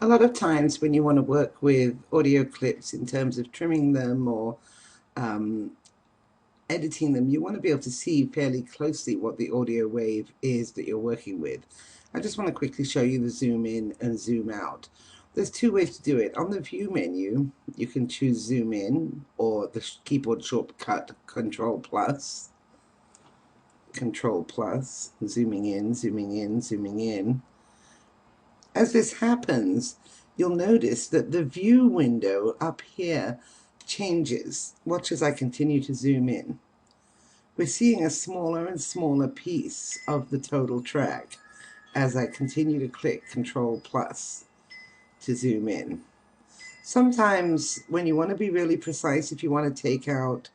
A lot of times when you want to work with audio clips in terms of trimming them or um, editing them, you want to be able to see fairly closely what the audio wave is that you're working with. I just want to quickly show you the zoom in and zoom out. There's two ways to do it. On the view menu, you can choose zoom in or the keyboard shortcut control plus, zooming in, zooming in, zooming in. As this happens, you'll notice that the view window up here changes. Watch as I continue to zoom in. We're seeing a smaller and smaller piece of the total track as I continue to click Control plus to zoom in. Sometimes when you want to be really precise, if you want to take out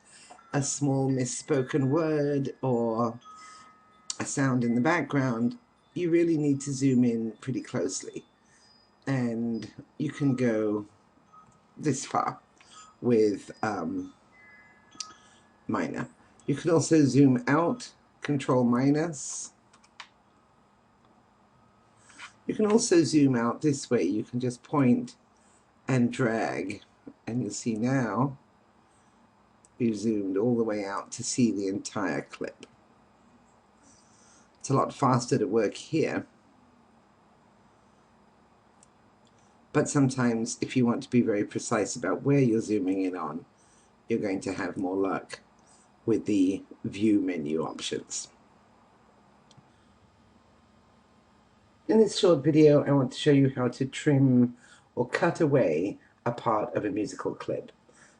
a small misspoken word or a sound in the background, you really need to zoom in pretty closely. And you can go this far with Myna. You can also zoom out, Control minus. You can also zoom out this way. You can just point and drag, and you'll see now we've zoomed all the way out to see the entire clip. It's a lot faster to work here, but sometimes if you want to be very precise about where you're zooming in on, you're going to have more luck with the view menu options. In this short video, I want to show you how to trim or cut away a part of a musical clip.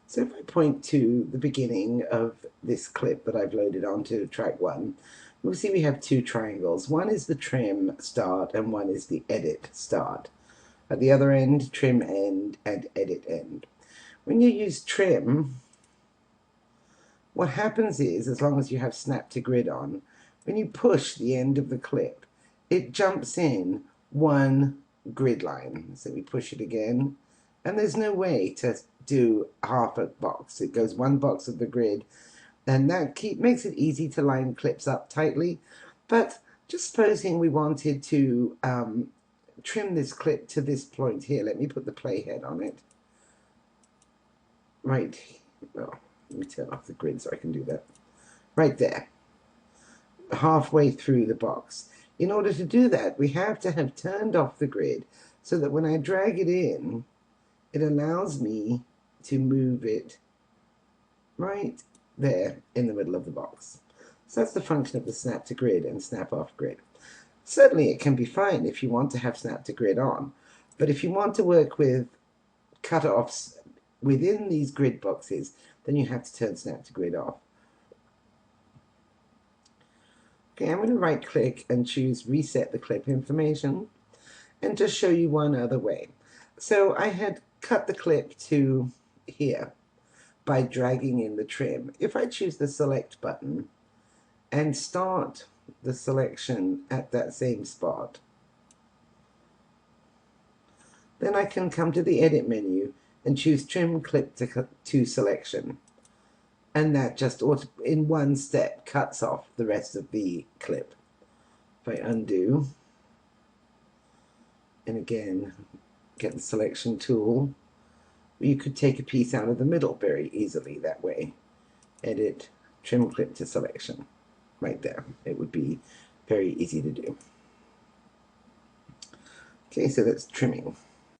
So if I point to the beginning of this clip that I've loaded onto track 1, we'll see we have two triangles. One is the trim start and one is the edit start. At the other end, trim end and edit end. When you use trim, what happens is, as long as you have snap to grid on, when you push the end of the clip, it jumps in one grid line. So we push it again, and there's no way to do half a box. It goes one box of the grid, and that makes it easy to line clips up tightly. But just supposing we wanted to trim this clip to this point here. Let me put the playhead on it. Right, well, let me turn off the grid so I can do that. Right there, halfway through the box. In order to do that, we have to have turned off the grid so that when I drag it in, it allows me to move it right there in the middle of the box. So that's the function of the snap to grid and snap off grid. Certainly it can be fine if you want to have snap to grid on, but if you want to work with cut-offs within these grid boxes, then you have to turn snap to grid off. Okay, I'm going to right click and choose reset the clip information and just show you one other way. So I had cut the clip to here by dragging in the trim. If I choose the select button and start the selection at that same spot, then I can come to the edit menu and choose trim clip to selection, and that just in one step cuts off the rest of the clip. If I undo and again get the selection tool, you could take a piece out of the middle very easily that way. Edit, trim clip to selection, right there. It would be very easy to do. Okay, so that's trimming.